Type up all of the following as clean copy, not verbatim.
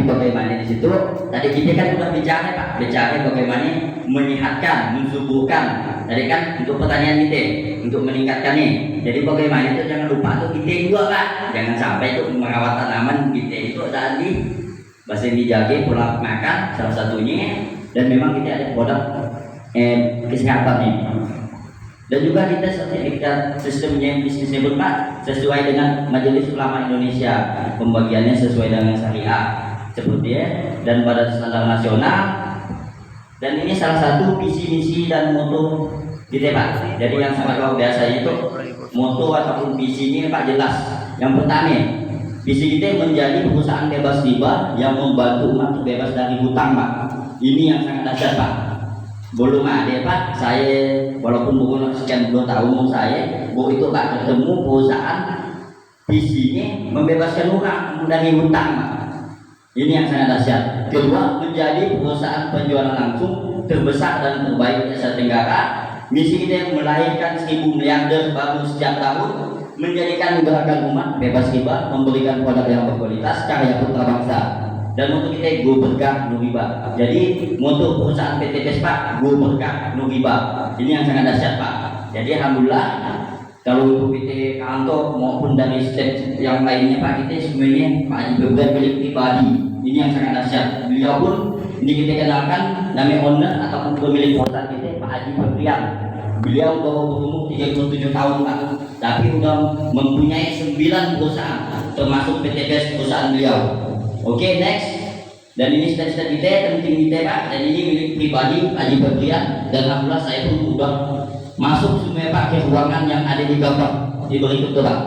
Tapi bagaimana di situ? Tadi kita kan sudah bicara Pak, bicara bagaimana menyehatkan, mensubuhkan. Tadi kan untuk pertanyaan kita, untuk meningkatkan nih. Jadi bagaimana itu jangan lupa tuh kita juga Pak. Jangan sampai itu merawat tanaman kita itu tadi masih dijaga pola makan salah satunya, dan memang kita ada produk kesehatan nih. Dan juga kita sertifikat sistemnya bisnisnya pun Pak sesuai dengan Majelis Ulama Indonesia, pembagiannya sesuai dengan syariah seperti ya, dan pada standar nasional. Dan ini salah satu visi misi dan moto kita Pak. Jadi yang sangat luar biasa itu moto ataupun visi ini Pak jelas. Yang pertama, visi kita menjadi perusahaan bebas riba yang membantu umat bebas dari hutang Pak. Ini yang sangat dahsyat Pak. Belum ada Pak, saya walaupun bukan sekian 2 tahun saya, itu Pak ketemu perusahaan visinya membebaskan orang dari hutang Pak. Ini yang sangat dahsyat. Kedua, menjadi perusahaan penjualan langsung terbesar dan terbaik di Asia Tenggara. Misi kita yang melahirkan 1000 miliarder baru setiap tahun, menjadikan gerakan umat bebas riba, memberikan produk yang berkualitas, karya putra bangsa. Dan untuk kita go berkah no riba. Jadi moto perusahaan PT PES Pak, go berkah no riba. Ini yang sangat dahsyat Pak. Jadi alhamdulillah kalau untuk PT kantor maupun dari step yang lainnya Pak, kita sebenarnya Pak Haji Febrian milik pribadi. Ini yang sangat dahsyat. Beliau pun ini kita kenalkan nama owner ataupun pemilik perusahaan kita Pak Haji Febrian. Beliau sudah berumur 37 tahun Pak, tapi sudah mempunyai 9 perusahaan termasuk PT PES perusahaan beliau. Oke, next. Dan ini cita-cita kita, penting kita Pak. Dan ini milik pribadi Haji Febrian. Dan alhamdulillah saya pun sudah masuk semua Pak ke ruangan yang ada di gambar di berikut tuh Pak.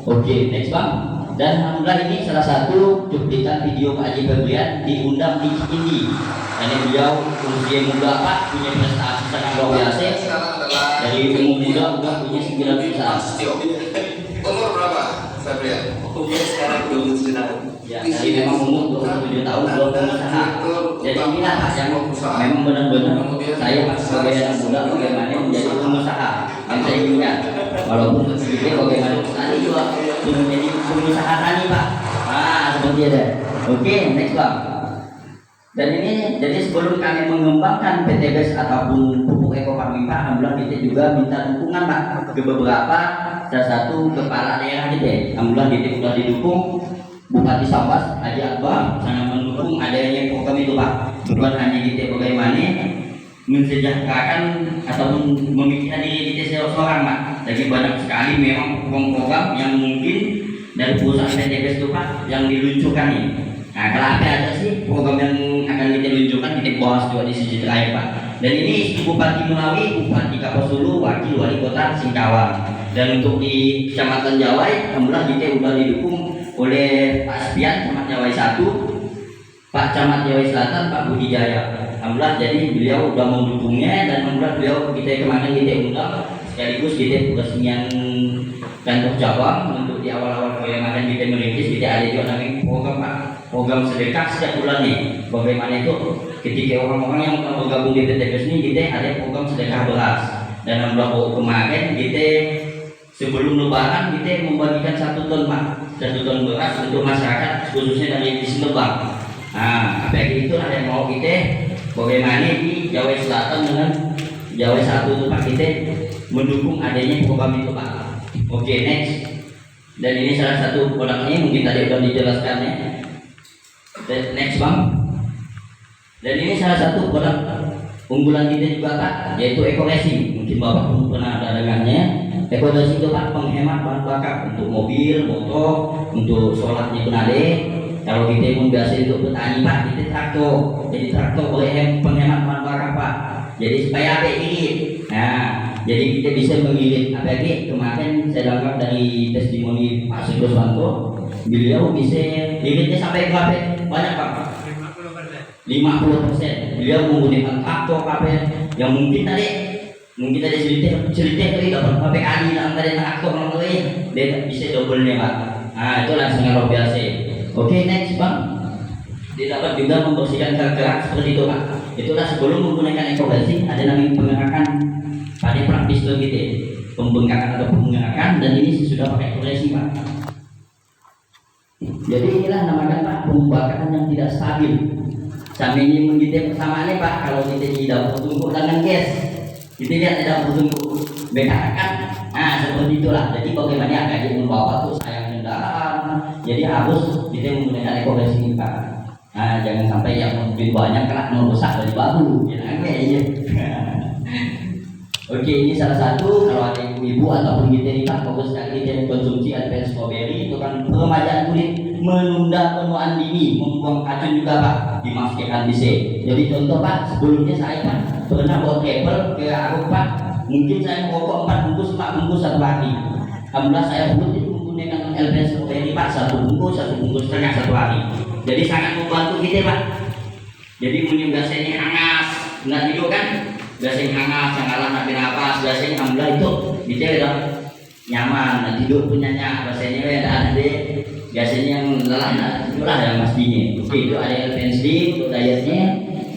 Oke, next Bang. Dan alhamdulillah ini salah satu cuplikan video Pak Haji Febrian diundang di Indi. Karena beliau usia muda Pak, punya prestasi sangat luar biasa. Dari umur muda udah punya 9 perusahaan. Umur berapa Febrian? Umur sekarang 27 tahun. Ya, jadi memang umur 27 tahun belum pengusaha. Jadi inilah yang memang benar-benar saya sebagai anak muda bagaimana menjadi pengusaha. Yang saya inginkan, walaupun sedikit bagaimana tadi juga menjadi pengusaha tani Pak. Seperti itu. Oke, next Pak. Dan ini jadi sebelum kami mengembangkan PT PES ataupun pupuk ekofarming Pak, alhamdulillah kita juga minta dukungan Pak ke beberapa salah satu kepala daerah kita. Alhamdulillah kita sudah didukung. Bupati Sambas, Haji Akbar sangat mendukung adanya program itu Pak. Bukan hanya kita bagaimana mensejahterakan ataupun memikirkan diri kita seorang Pak. Jadi banyak sekali memang program-program yang mungkin dari perusahaan PT PES itu Pak yang diluncurkan ini. Nah, kalau ada sih program yang akan kita luncurkan, kita bahas juga di sisi terakhir Pak. Dan ini Bupati Melawi, Bupati Kaposulu, Wakil Wali Kota Singkawang. Dan untuk di Kecamatan Jawai, alhamdulillah kita sudah didukung oleh Pak Spian, Camat Jawai 1, Pak Camat Jawai Selatan, Pak Budi Jaya. Alhamdulillah jadi beliau sudah mendukungnya, dan alhamdulillah beliau kita kemarin kita undang sekaligus kita peresmian kantor cabang untuk di awal-awal kemarin kita merintis. Kita ada juga namanya program Pak, program sedekah setiap bulan nih. Bagaimana itu ketika orang-orang yang bergabung di PT PES ini kita ada program sedekah beras. Dan alhamdulillah kemarin kita sebelum lebaran kita membagikan 1 ton Pak, 1 ton beras untuk masyarakat khususnya dari di Lebak. Nah, apalagi itu ada yang mau kita bagaimana di Jawa Selatan dengan Jawa 1 itu Pak, kita mendukung adanya program itu Pak. Oke, next. Dan ini salah satu produknya mungkin tadi sudah dijelaskan ya. Next Bang. Dan ini salah satu produk unggulan kita juga Pak, yaitu eco-racing. Mungkin Bapak pun pernah ada dengannya. Eco-racing itu Pak penghemat bahan bakar untuk mobil, motor, untuk sholatnya pun ada. Kalau kita pun biasa untuk petani Pak, kita traktor. Jadi traktor boleh penghemat bahan bakar Pak. Jadi supaya apa irit. Nah, jadi kita bisa mengirit. Apalagi kemarin saya dengar dari testimoni Pak Sugoswanto, beliau bisa iritnya sampai berapa? Banyak Pak. 50%. Beliau menggunakan traktor apa yang mungkin tadi cerita tadi dapat sampai kali dalam tadi traktor namanya dia bisa double-nya Pak. Nah, itu langsung luar biasa. Oke, next Bang. Dia dapat juga membersihkan gerak seperti itu Pak. Itulah sebelum menggunakan eco-racing ada namanya pengerakan pada praktis gitu, pembengkakan atau penggerakan, dan ini sudah pakai eco-racing Pak. Jadi inilah namakan Pak pembakaran yang tidak stabil. Sampai ini menggite persamaannya Pak, kalau kita tidak bertumpuk dengan gas, kita lihat tidak bertumpuk bekakan. Nah seperti itulah. Jadi bagaimana kayak membawa tuh sayang kendaraan. Jadi harus kita menggunakan ekologis ini Pak. Nah jangan sampai yang mungkin banyak kena merusak dari bahu. Ya. Oke, ini salah satu kalau ada ibu-ibu ataupun kita nih Pak, fokus sekali kita konsumsi advance strawberry itu kan peremajaan kulit, menunda penuaan dini, membuang kacun juga Pak, dimasukkan bisa. Jadi contoh Pak, sebelumnya saya Pak pernah bawa travel ke aku Pak, mungkin saya merokok 4 bungkus, 4 bungkus satu hari. Alhamdulillah saya itu menggunakan advance strawberry Pak, 1 bungkus setengah satu hari. Jadi sangat membantu kita Pak. Jadi mungkin biasanya hangat, nggak tidur kan? Biasanya hangat, sangalah nak bernafas, biasanya alhamdulillah itu kita udah nyaman, nah, tidur punyanya, biasanya ada adik, biasanya yang lelah, nah, itulah yang pastinya. Oke, itu ada LPNC untuk dietnya,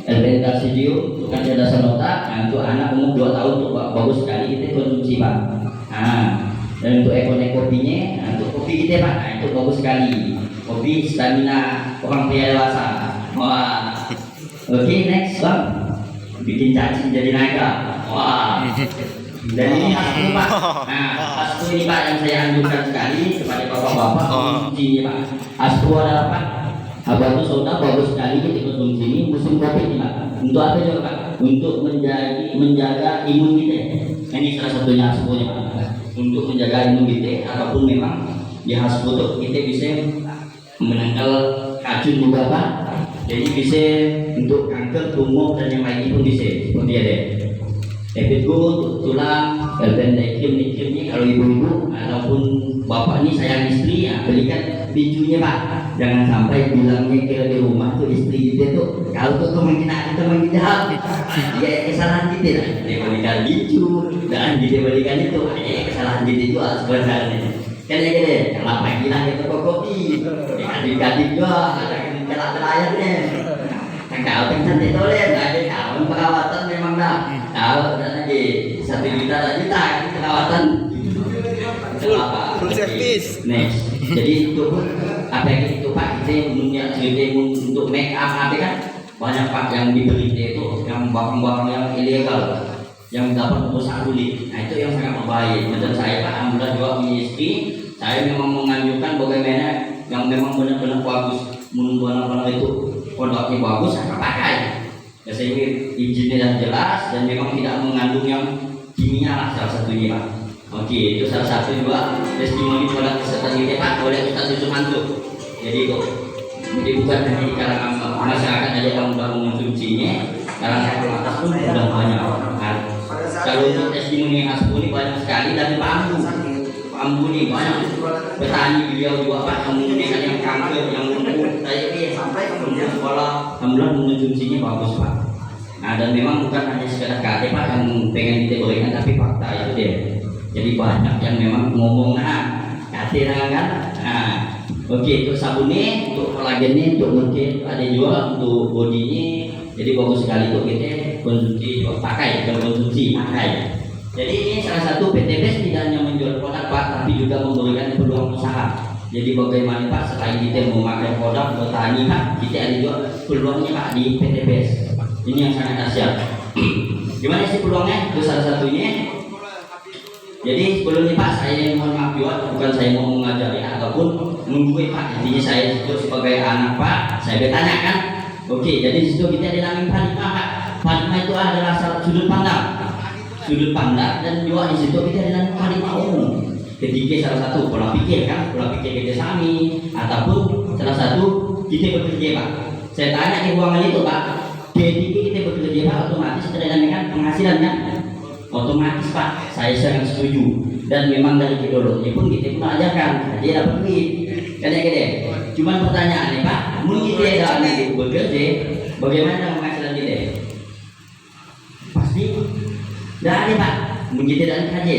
LPN kalsium untuk kecerdasan otak, nah untuk anak umur 2 tahun untuk bagus sekali kita konsumsi Pak. Nah, dan untuk kopinya, nah, untuk kopi kita Pak, nah, itu bagus sekali. Kopi stamina orang pria dewasa. Wah, oke next Bang. Bikin cacing jadi naga. Wah. Dan ini hasku Pak. Nah, hasku ini Pak yang saya anjurkan sekali kepada bapak-bapak konsumsi ini Pak. Hasku adalah Pak, habatus sauda bagus sekali kita konsumsi ini musim kopi ini Pak. Untuk apa juga Pak? Untuk menjaga imun kita. Ini salah satunya haskunya Pak. Untuk menjaga imun kita, ataupun memang di hasku itu kita bisa menangkal racun juga Pak. Jadi bisa untuk kanker, tumor dan yang lainnya pun bisa seperti ada. Efek untuk tulang, dan iklim kalau ibu-ibu ataupun bapak ini sayang istri ya belikan bijunya Pak. Jangan sampai bilangnya kira di rumah tuh istri kita tuh kalau tuh teman jahat, ya kesalahan kita lah. Dia belikan biju dan dia belikan itu, ya kesalahan kita itu sebenarnya. Kan ya gede, kalau pagi lah kita kopi, adik-adik juga ada celah-celahnya. Kau cantik tolen, ada kau perawatan memang dah. Kau dan lagi 1 juta perawatan. Full service. Next. Jadi itu apa itu Pak? Kita punya cerita untuk make up apa kan? Banyak Pak yang dibeli itu yang barang-barang yang ilegal, yang dapat merusak kulit. Nah itu yang sangat berbahaya. Dan saya Pak alhamdulillah juga punya istri. Saya memang menganjurkan bagaimana yang memang benar-benar bagus, benar-benar itu produknya bagus, saya pakai. Biasanya izinnya yang jelas dan memang tidak mengandung yang kimia lah salah satunya Pak. Oke, itu salah satu juga testimoni produk kesehatan kita Pak oleh Ustaz Yusuf Hantu. Jadi bukan hanya di kalangan masyarakat aja yang sudah mengonsumsinya, kalangan atas pun sudah banyak. Nah, kalau untuk testimoni yang asli banyak sekali dari Ambu nih banyak petani beliau juga Pak yang menggunakan yang kanker, yang lumpuh, saya ini sampai kemudian sekolah alhamdulillah mengonsumsinya bagus Pak. Nah dan memang bukan hanya sekedar kata Pak yang pengen kita berikan, tapi fakta itu dia. Jadi banyak yang memang ngomong kata kan. Nah oke, untuk sabunnya, untuk kolagennya, untuk mungkin ada juga untuk bodinya. Jadi bagus sekali untuk kita konsumsi pakai, bukan konsumsi pakai. Jadi ini salah satu PTBS tidak hanya menjual produk Pak, tapi juga memberikan peluang usaha. Jadi bagaimana Pak selain kita memakai produk bertani Pak, kita ada juga peluangnya Pak di PTBS. Ini yang sangat dahsyat. Gimana sih peluangnya? Itu salah satunya. Jadi sebelumnya Pak saya mohon maaf juga, bukan saya mau mengajari ataupun menggui Pak. Intinya saya itu sebagai anak Pak, saya bertanya kan. Oke, jadi di situ kita dinamakan paradigma Pak. Paradigma itu adalah sudut pandang dan juga di situ kita dengan paradigma umum. Ketiga salah satu pola pikir kan, pola pikir kita sami ataupun salah satu kita bekerja Pak. Saya tanya di ruangan itu Pak, ketika kita bekerja Pak otomatis terdengarkan penghasilan kan? Otomatis Pak, saya sangat setuju. Dan memang dari ideologi pun kita pun ajarkan dia dapat duit. Kan ya gede. Cuman pertanyaannya Pak, mungkin kita ada anak bekerja, bagaimana penghasilan kita? Pasti tidak ada Pak, begitu dan KJ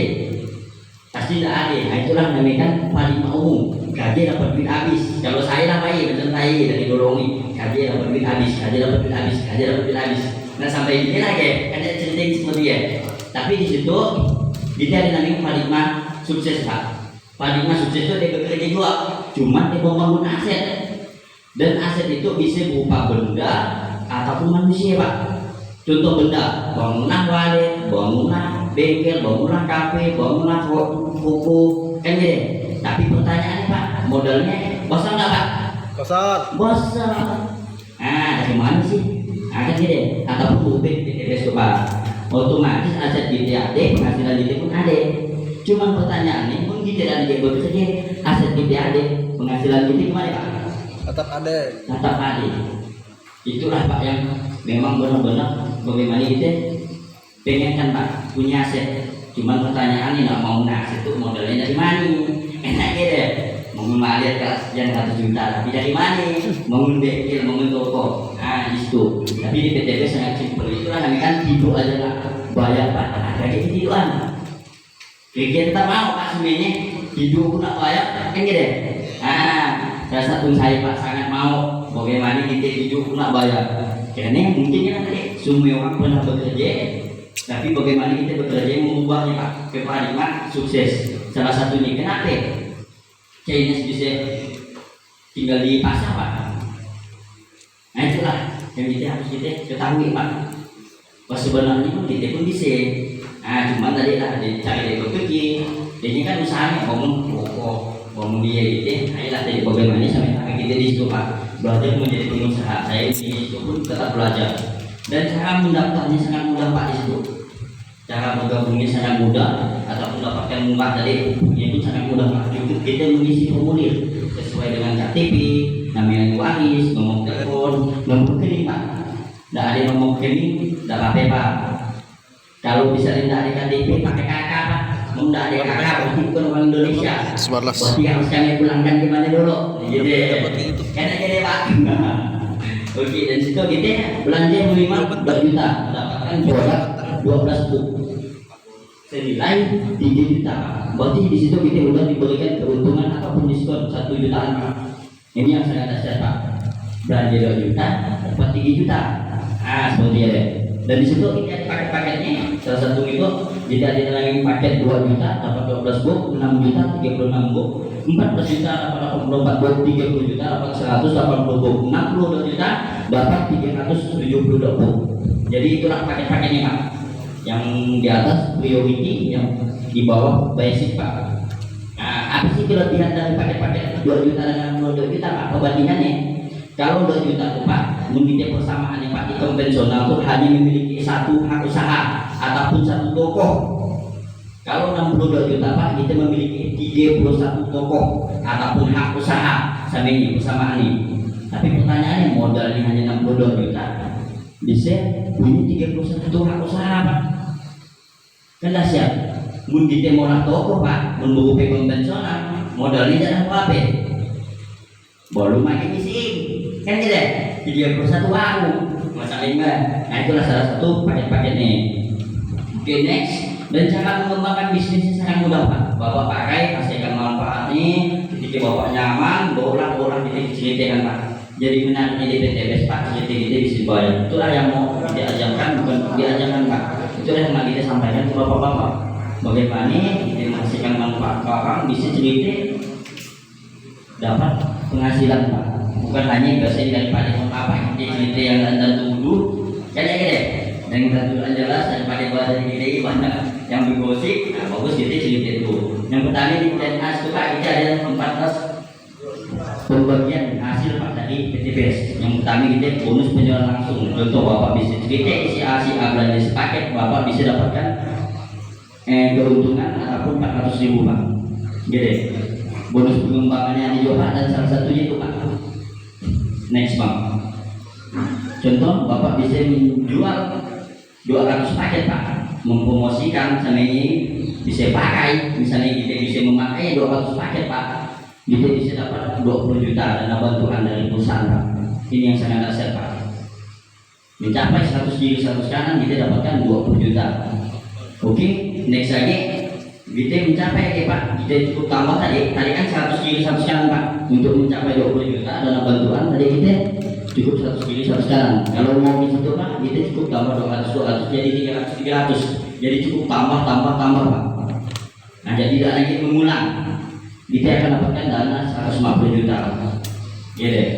pasti tidak ada. Nah itulah namanya paradigma umum. KJ dapat duit habis. Kalau saya lah baik, macam saya dari golongi KJ dapat duit habis, KJ dapat duit habis, KJ dapat duit habis. Nah sampai ini lagi, kan ada cerita seperti ya. Tapi di situ kita ada namanya paradigma sukses Pak. Paling sukses itu dia bekerja juga, cuman dia membangun aset, dan aset itu bisa berupa benda ataupun manusia pak. Contoh benda, bangunan walet, bangunan bengkel, bangunan kafe, bangunan toko, kan gitu. Tapi pertanyaannya pak, modalnya bosan nggak pak? Bosan. Nah dari mana sih? Kan gitu. Ataupun UPTPS pak, otomatis aset kita ada, penghasilan kita pun ada. Cuman pertanyaannya, mungkin kita dan dia bekerja, aset kita ada, penghasilan kita gimana pak? Tetap ada. Tetap ada. Itulah pak yang memang benar-benar bagaimana kita pengen kan pak punya aset. Cuman pertanyaannya nggak mau aset itu modalnya dari mana? Enak gitu. Mau ngeliat kelas yang 100 juta, tapi dari mana? Mau bengkel, mau toko. Nah itu. Tapi di PTP sangat simpel. Itulah kami kan tidur aja lah. Bayar pak, kayak gitu tiduran. Kita mau pak sebenarnya hidup pun nak bayar kan gitu. Salah satu saya pak sangat mau bagaimana kita hidup pun nak bayar. Karena mungkin ya tadi semua orang pernah bekerja, tapi bagaimana kita bekerja mengubahnya pak ke paradigma sukses. Salah satunya kenapa? Chinese bisa tinggal di pasar pak. Nah itulah yang kita ketahui pak. Pas sebenarnya pun kita pun bisa. Cuman tadi lah dicari dari bekerja, jadi kan usahanya bangun toko, bangun dia gitu. Ayolah tadi bagaimana sampai kita di situ pak, belajar menjadi pengusaha. Saya di situ pun tetap belajar, dan cara mendaftarnya sangat mudah pak di situ. Cara bergabungnya sangat mudah, atau mendapatkan mudah tadi, itu sangat mudah pak. Cukup kita mengisi formulir sesuai dengan KTP, namanya waris, nomor telepon, nomor rekening pak. Tidak ada nomor rekening, tidak apa-apa pak. Kalau bisa tidak ada KTP pakai kakak pak, tidak ada kakak berarti bukan orang Indonesia. Berarti harus kami pulangkan ke mana dulu? Jadi, kan aja deh pak. Oke, dan situ kita belanja minimal 2 juta, mendapatkan produk 12 book senilai 3 juta. Berarti di situ kita sudah diberikan keuntungan ataupun diskon 1 jutaan pak. Ini yang sangat dasar pak. Belanja 2 juta, dapat 3 juta. Seperti itu. Dan di situ ini ada paket-paketnya. Salah satu itu jika ada lagi paket 2 juta dapat 12 book, 6 juta 36 book, 14 juta dapat 84 book, 30 juta dapat 180 book, 62 juta dapat 372 book. Jadi itulah paket-paketnya pak. Yang di atas priority, yang di bawah basic pak. Apa sih kelebihan dari paket-paket 2 juta dengan 2 juta pak? Perbandingannya, kalau 2 juta itu pak, mungkin persamaan yang pak di konvensional itu hanya memiliki satu hak usaha ataupun satu toko. Kalau 62 juta pak, kita memiliki 31 toko ataupun hak usaha sama ini persamaan ini. Tapi pertanyaannya modalnya hanya 62 juta, bisa punya 31 hak usaha pak. Kan siap. Mungkin kita mau toko pak, menunggu konvensional, modalnya jangan apa? Belum lagi mesin. Kan gitu ya, 31 baru masalahnya. Nah itulah salah satu paket-paketnya. Oke, next. Dan cara mengembangkan bisnisnya sangat mudah pak. Bapak pakai, hasilkan manfaatnya. Ketika bapak nyaman, orang kita diceritakan pak. Jadi menariknya di PTPS pak, jadi kita bisa bayar. Itulah yang mau diajarkan, bukan diajarkan pak. Itulah yang mau kita sampaikan ke bapak-bapak. Bagaimana kita menghasilkan manfaat orang bisa cerita dapat penghasilan pak. Bukan hanya biasanya daripada apa kita yang anda tunggu kan ya gitu. Dan kita tujuan jelas daripada bahasa kita banyak yang bergosip. Bagus kita cerita itu. Yang pertama di PNS itu pak, kita ada 14 pembagian hasil pak tadi PTPS. Yang pertama kita bonus penjualan langsung. Contoh bapak bisa cerita si A belanja sepaket, bapak bisa dapatkan keuntungan ataupun 400.000 pak. Gitu. Bonus pengembangannya di Jawa dan salah satunya itu pak. Next bang, contoh bapak bisa menjual 200 paket pak, mempromosikan sama ini bisa pakai, misalnya kita bisa memakai 200 paket pak, kita bisa dapat 20 juta dana bantuan dari perusahaan pak. Ini yang sangat dasar pak. Mencapai 100 kiri 100 kanan kita dapatkan 20 juta. Oke, next lagi kita mencapai pak, kita cukup tambah tadi kan 100 kiri 100 kanan pak. Untuk mencapai 20 juta dana bantuan tadi kita cukup 100 kiri 100 kanan. Kalau mau di situ pak, kita cukup tambah 200 jadi 300. Jadi cukup tambah pak. Nah jadi tidak lagi mengulang. kita akan dapatkan dana 150 juta. Ya deh.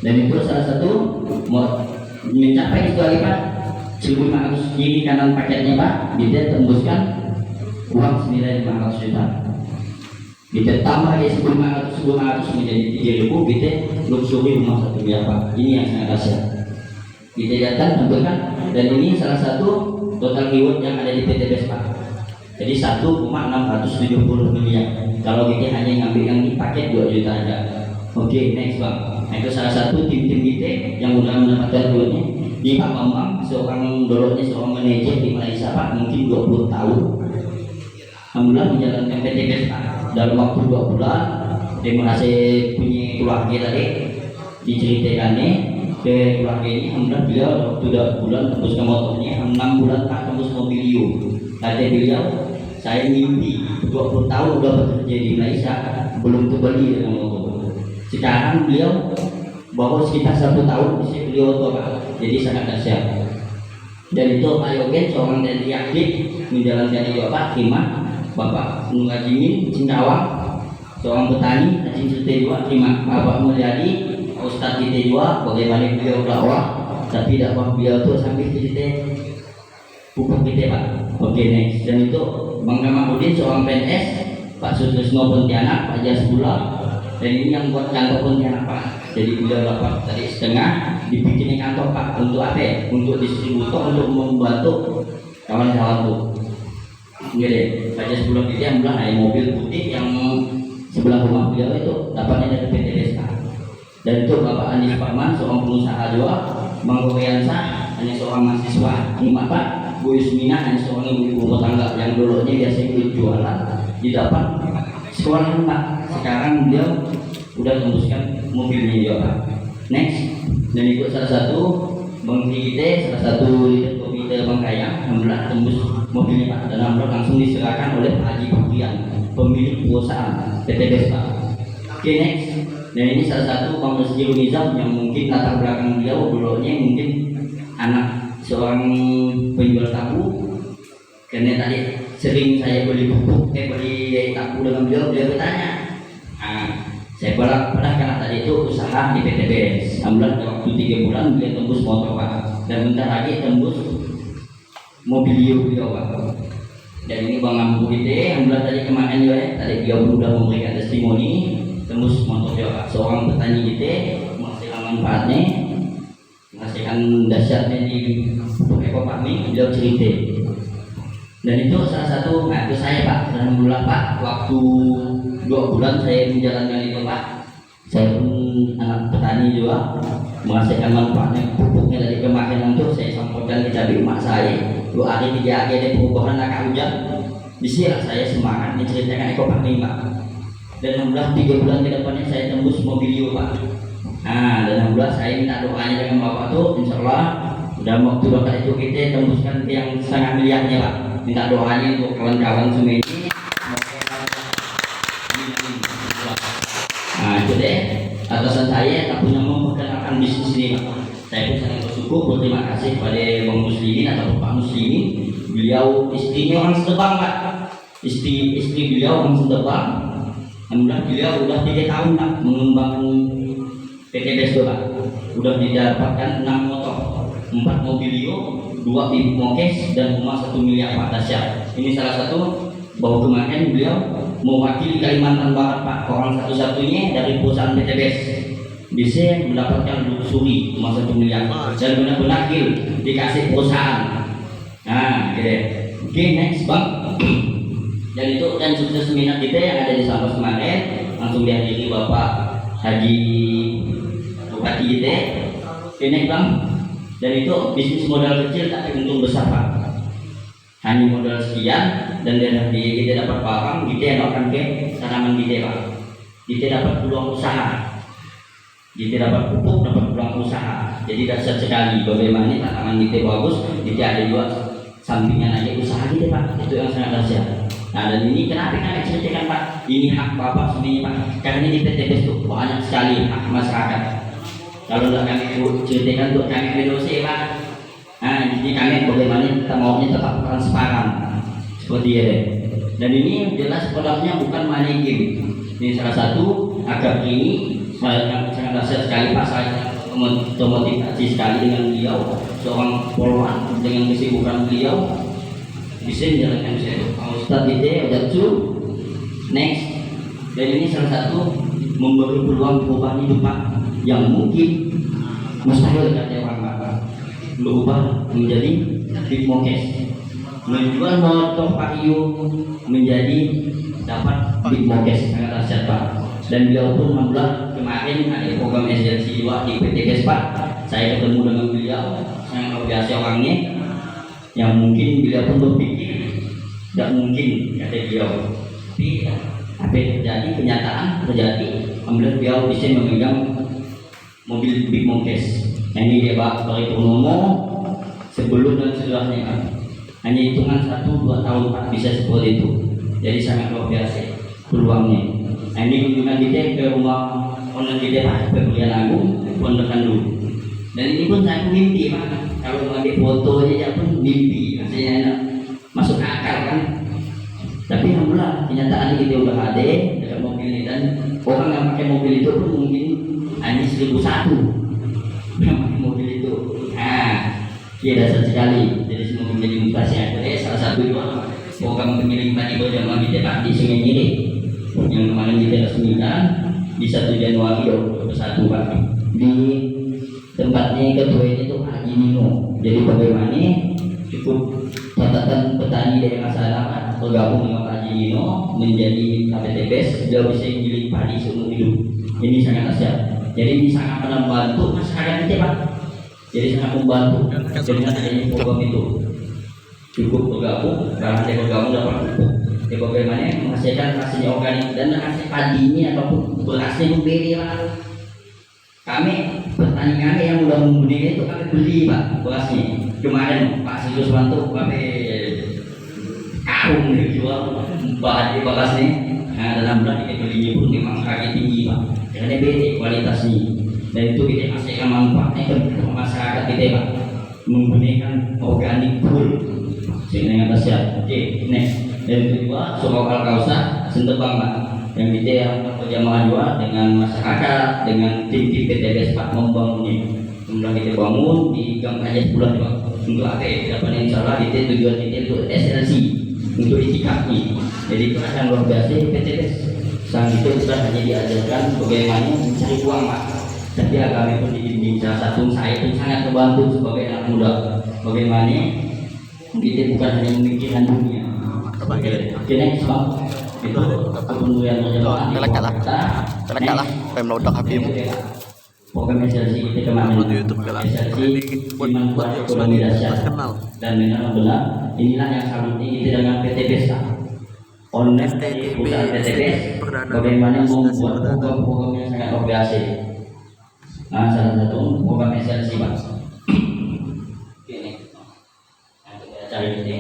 Dan itu salah satu mau mencapai itu lagi Pak, 1.500 kiri kanan paketnya Pak, kita tembuskan uang senilai 500 juta. Kita tambah lagi 1.500 menjadi 3.000, kita luxury rumah 1 miliar Pak. Ini yang sangat dahsyat. Kita datang tentukan, dan ini salah satu total reward yang ada di PTBS Pak. Jadi 1,670 miliar. Kalau kita hanya ngambil yang di paket 2 juta aja. Oke, next Bang. Nah, itu salah satu tim-tim kita yang sudah mendapatkan rewardnya. Di Pak Bambang, seorang dolornya seorang manajer di Malaysia Pak, mungkin 20 tahun. Alhamdulillah menjalankan PTBS Pak. Dalam waktu 2 bulan, dia merasa punya keluarga tadi, diceritakannya ke keluarga ini. Alhamdulillah beliau waktu 2 bulan tembus ke motornya, 6 bulan Pak tembus mobilio. Kata beliau, saya mimpi 20 tahun udah bekerja di Malaysia, belum terbeli dengan motor. Sekarang beliau baru sekitar 1 tahun bisa beli motor Pak. Jadi sangat dahsyat. Dan itu Pak Yogen seorang dari aktif menjalankan itu Pak, terima Bapak Nurajimin Cingkawang, seorang petani Acing Cerita juga, terima Bapak Mulyadi Ustadz kita juga, bagaimana beliau dakwah, tapi dakwah beliau tuh sambil cerita pupuk kita Pak. Oke next. Dan itu Bang Kamarudin seorang PNS, Pak Sutrisno Pontianak, Pak Jasbula, dan ini yang buat kantor Pontianak Pak. Jadi beliau dapat tadi setengah dibikin kantor Pak, untuk apa? Untuk distributor, untuk membantu kawan-kawan tuh. Iya deh, saja sebelum itu yang bilang ada mobil putih yang sebelah rumah beliau itu dapatnya dari PTBS Pak. Dan itu Bapak Anies Parman, seorang pengusaha juga, Bang Koreansa, hanya seorang mahasiswa, terima Pak. Bu Yusmina, hanya seorang ibu rumah tangga yang dulunya biasanya jualan, didapat sekolah Pak. Sekarang beliau udah tembuskan mobilnya dia Pak. Next, dan ikut salah satu Bang Tigite, salah satu leader komite Bang Kayang, alhamdulillah tembus mobilnya Pak, dan alhamdulillah langsung diserahkan oleh Pak Haji Putrian, pemilik perusahaan PTBS Pak. Oke next, dan ini salah satu Bang Resjil Nizam yang mungkin latar belakang beliau dulunya mungkin anak seorang penjual tahu, karena tadi sering saya beli pupuk, beli tahu dengan beliau bertanya. Saya pernah karena tadi itu usaha di PTBS. Alhamdulillah waktu 3 bulan beliau tembus motor Pak, dan bentar lagi tembus mobilio beliau Pak. Dan ini Bang Ambu kita, alhamdulillah tadi kemarin juga tadi beliau sudah memberikan testimoni tembus motor dia Pak. Seorang petani kita menghasilkan manfaatnya, menghasilkan dahsyatnya di pupuk Eko Farming, beliau cerita. Dan itu salah satu, nah itu saya Pak, alhamdulillah Pak, waktu 2 bulan saya menjalankan itu Pak. Saya pun anak petani juga, menghasilkan manfaatnya pupuknya dari kemarin untuk saya sampaikan ke cabai emak saya. 2 hari 3 hari ada perubahan agak hujan, disinilah saya semangat menceritakan Eko Farming Pak. Dan alhamdulillah 3 bulan ke depannya saya tembus mobilio Pak. Nah, dan alhamdulillah saya minta doanya dengan Bapak tuh, insya Allah dalam waktu Bapak itu kita tembuskan ke yang setengah miliarnya Pak. Minta doanya untuk kawan-kawan semua ini. Nah itu deh, atasan saya tak punya memperkenalkan bisnis ini Pak. Saya pun sangat bersyukur, berterima kasih kepada Bang Muslimin atau Bapak Muslimin. Beliau istrinya orang Setebang Pak. Istri beliau orang Setebang. Alhamdulillah beliau udah 3 tahun Pak mengembangkan PTBS Pak. Udah didapatkan 6 motor, 4 mobilio, 2 bib mokes, dan rumah 1 miliar Pak, dahsyat. Ini salah satu bahwa kemarin beliau mewakili Kalimantan Barat Pak, orang satu-satunya dari perusahaan PTBS bisa mendapatkan luxury rumah 1 miliar dan benar-benar dikasih perusahaan. Nah gitu. Oke next Bang. Dan itu dan sukses seminar kita yang ada di Sambas kemarin langsung dihadiri Bapak Haji Bupati kita. Oke next Bang. Dan itu bisnis modal kecil tapi untung besar Pak. Hanya modal sekian dan dari kita dapat barang, kita akan ke tanaman kita Pak. Kita dapat peluang usaha. Kita dapat pupuk, dapat peluang usaha. Jadi dahsyat sekali bagaimana tanaman kita bagus, kita ada juga sampingan aja usaha kita Pak. Itu yang sangat dahsyat. Nah dan ini kenapa kami ceritakan Pak? Ini hak Bapak semuanya Pak. Karena di PTBS itu banyak sekali hak masyarakat. Kalau tidak kami ceritakan untuk kami Indonesia Pak. Nah jadi kami bagaimana kita maunya tetap transparan seperti ini. Dan ini jelas produknya bukan money game. Ini salah satu agar ini saya sangat dahsyat sekali Pak, saya termotivasi sekali dengan beliau, seorang poluan dengan kesibukan beliau bisa menjalankan saya. Ustadz Dite Ojatsu next, dan ini salah satu memberi peluang perubahan hidup Pak yang mungkin mustahil kata orang Pak, berubah menjadi big mokes, menjual motor Vario menjadi dapat big mokes, sangat dahsyat Pak. Dan beliau pun membuat kemarin ada program SLC juga di PTBS Pak. Saya ketemu dengan beliau, sangat luar biasa orangnya, yang mungkin beliau pun berpikir tidak mungkin kata beliau, tapi apa yang terjadi, kenyataan terjadi, alhamdulillah beliau bisa memegang mobil big mokes. Ini dia Pak dari Purnomo sebelum dan sesudahnya Pak. Hanya hitungan 1-2 tahun Pak bisa seperti itu. Jadi sangat luar biasa peluangnya. Ini kunjungan kita ke rumah owner kita Pak, Pemilihan Agung, Pondokan dulu. Dan ini pun saya mimpi Pak, kalau mengambil foto aja pun mimpi, maksudnya enak, masuk akal kan. Tapi alhamdulillah kenyataan kita udah ada dekat mobil ini, dan orang yang pakai mobil itu pun mungkin hanya 1001 yang pakai mobil itu. Nah, dia dasar sekali. Jadi semoga menjadi mutasi yang ada. Salah satu juga program pemilik tadi berjamaah kita Pak di Sungai Nyiri yang kemarin kita resmikan di 1 Januari 2021 Pak, di tempatnya ketua itu Pak Haji Nino. Jadi bagaimana cukup catatan petani daerah sana Pak bergabung dengan Pak Haji Nino menjadi KPTBS, dia bisa giling padi seumur hidup. Ini sangat dahsyat. Jadi ini sangat membantu masyarakat kita Pak. Jadi sangat membantu dengan adanya program itu. Cukup bergabung, karena saya bergabung dapat pupuk. Bagaimana menghasilkan hasilnya organik dan hasil padinya ataupun berasnya berbeda Pak. Kami petani kami yang udah membudidayakan itu kami beli Pak berasnya. Kemarin Pak Suswanto kami karung dijual bahan beras nih. Nah dalam bulan kita belinya pun memang harga tinggi Pak. Karena beda kualitasnya. Dan itu kita hasilkan manfaatnya ke masyarakat kita Pak. Menggunakan organik full. Sehingga yang dahsyat. Oke, next. Dan kedua, Surau Al-Kausar Sentebang Pak, yang kita yang berjamaah juga dengan masyarakat, dengan tim-tim PTBS Pak membangunnya. Kemudian kita bangun di Gang Kajet bulan Pak. Untuk apa? Dapat insya Allah kita tujuan kita untuk SLC, untuk itikafnya. Jadi itu akan luar biasa PTBS. Sang itu bukan hanya diajarkan bagaimana mencari uang Pak, tapi kami pun dibimbing. Salah satu saya pun sangat terbantu sebagai anak muda. Bagaimana kita bukan hanya memikirkan dunia. Oke, next Pak. Itu penunggu yang berjamaah di Telak lah, pemlodak Habib. Program SLC kita kemarin SLC dimanfaat ekonomi dahsyat dan memang benar inilah yang sangat tinggi dengan PTBS online perusahaan PTBS bagaimana membuat program-program yang sangat luar biasa. Nah salah satu program SLC Pak. Oke, cari ini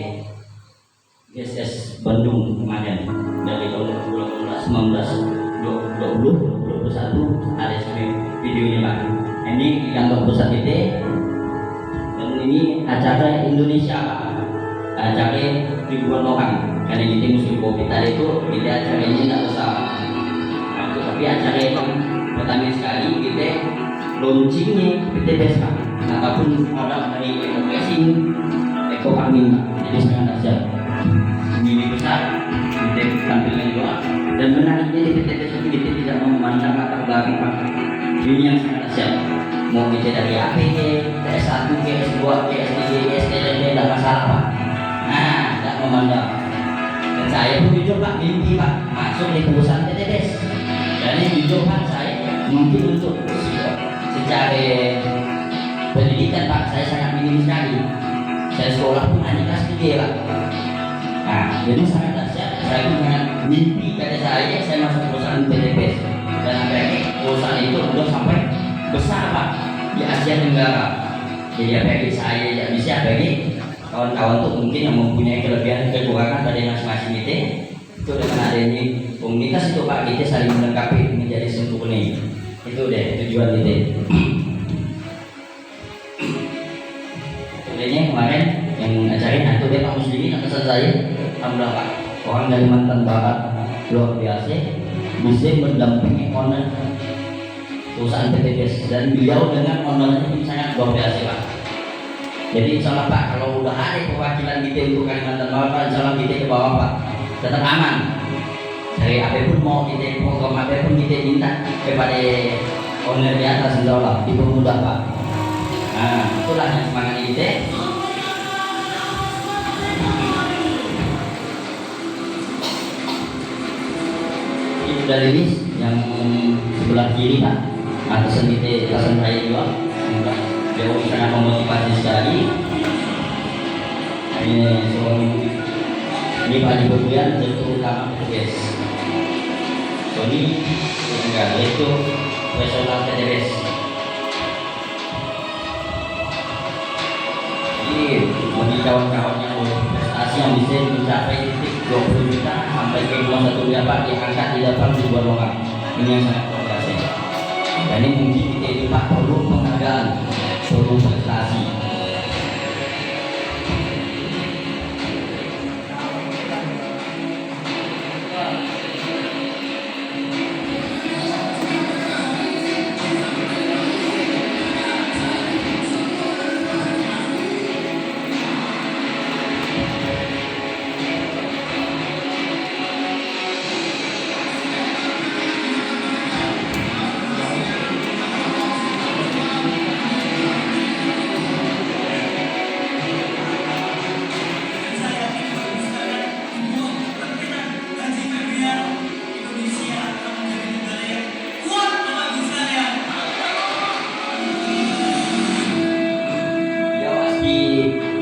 GSS Bandung kemarin dari tahun 2019 ada videonya Pak. Ini di kantor pusat kita, dan ini acara Indonesia Pak, acara ribuan orang. Karena kita musim COVID tadi itu kita acara ini tidak bersama. Nah, tapi acara yang pertama sekali kita launchingnya PTBS Pak, apapun produk dari Eco-Casing, Eco-Farming, jadi sangat dahsyat. Ini besar, kita tampilkan juga. Dan menariknya di PTBS itu kita tidak memandang latar belakang Pak. Ini yang sangat dahsyat. Mau kita dari APG, S1, S2, S3, S3, tidak masalah Pak. Nah, tidak memandang. Dan saya pun jujur Pak, mimpi Pak masuk di perusahaan PTBS. Dan ini jujur Pak, saya mungkin untuk secara pendidikan Pak, saya sangat minim sekali. Saya sekolah pun hanya kelas 3 Pak. Nah, jadi sangat dahsyat. Saya pun sangat mimpi pada saya masuk perusahaan PTBS. Dan akhirnya perusahaan itu sudah sampai besar Pak di Asia Tenggara. Jadi apalagi saya tidak bisa, apalagi kawan-kawan tuh mungkin yang mempunyai kelebihan kekurangan pada masing-masing itu dengan adanya komunitas itu Pak, kita saling melengkapi menjadi sempurna. Itu deh tujuan kita. Kemudiannya kemarin yang ngajarin itu deh Pak Muslimin atasan saya, alhamdulillah Pak, orang dari Kalimantan Barat luar biasa. bisa mendampingi owner perusahaan PTBS, dan beliau dengan ownernya ini sangat luar biasa Pak. Jadi insya Allah Pak, kalau udah ada perwakilan kita untuk Kalimantan Barat Pak, insya Allah kita ke bawah Pak, tetap aman. Dari apapun mau kita, program apapun kita minta kepada owner di atas, insya Allah dipermudah Pak. Nah, itulah yang semangat kita. Ini dari ini yang sebelah kiri Pak, atasan kita, atasan saya juga, jauh sangat memotivasi sekali. Ini Pak Haji Berlian, Direktur Utama PTBS. Sony enggak, itu profesional PTBS. Jadi bagi kawan-kawan yang berprestasi yang bisa mencapai titik 20 juta sampai ke 1 miliar Pak, diangkat di depan ribuan orang. Ini yang sangat luar biasa. Dan ini mungkin kita itu Pak perlu penghargaan, perlu prestasi.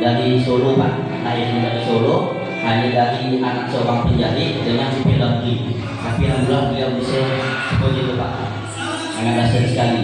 Dari Solo Pak, lahirnya dari Solo, hanya dari anak seorang penjahit dengan supir laundry. Tapi alhamdulillah beliau bisa seperti itu Pak, sangat dahsyat sekali.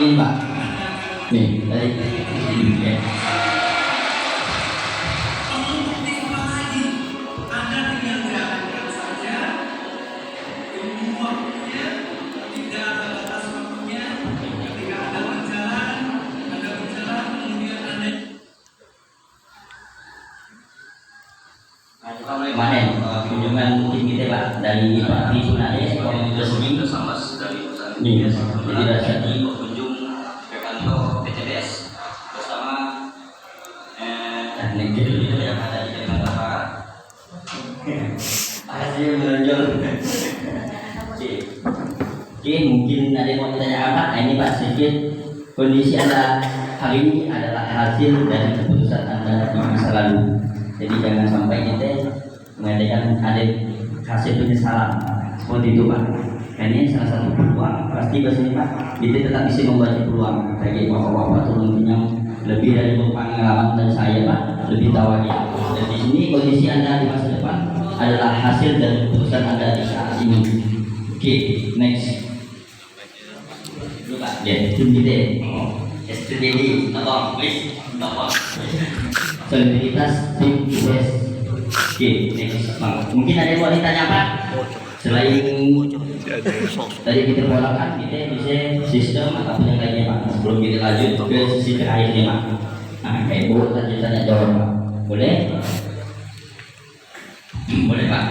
Ini Pak, nih dari ini ya. Kemarin kunjungan tim kita Pak dari Pak Tri Sunade, orang resmi bersama dari perusahaan nih, jadi rasa di berkunjung ke kantor PTBS bersama teknik itu yang ada di Kalimantan Barat. Hasil menonjol. Oke, mungkin ada yang mau ditanya apa? Nah, ini Pak sedikit kondisi Anda hari ini adalah hasil dari keputusan Anda di masa lalu. Jadi jangan sampai kita mengadakan ada hasil penyesalan seperti itu Pak. Karena ini salah satu peluang, pasti bahasanya Pak, kita tetap bisa membaca peluang. Bagi bapak-bapak turun yang lebih dari pengalaman dan saya Pak, lebih tahu lagi. Dan di sini kondisi Anda di masa depan adalah hasil dari keputusan Anda di saat ini. Oke, next. Dulu Pak, ya, tim kita. STDD, tolong, please, tolong. Soliditas tim US. Oke, next. Mungkin ada yang mau ditanya Pak? Selain tadi kita pola kita bisa sistem ataupun yang lainnya Pak. Sebelum kita lanjut ke sisi terakhirnya Pak. Nah, kayak Bu tadi tanya jawab Pak. Boleh? Boleh Pak.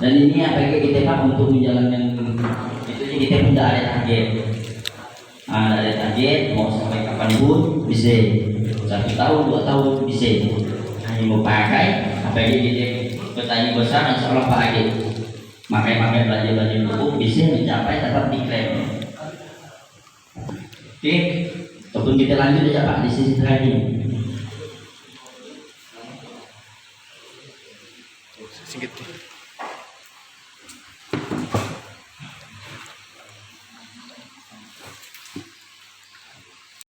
Dan ini apa yang kita Pak untuk menjalankan itu kita pun tidak ada target. Nah, ada target mau sampai kapanpun bisa 1 tahun 2 tahun bisa. Hanya mau pakai apa yang kita petani besar insya Allah pakai. Makai belanja cukup bisa mencapai dapat diklaim. Oke, ataupun kita lanjut aja Pak di sisi terakhir. Sedikit.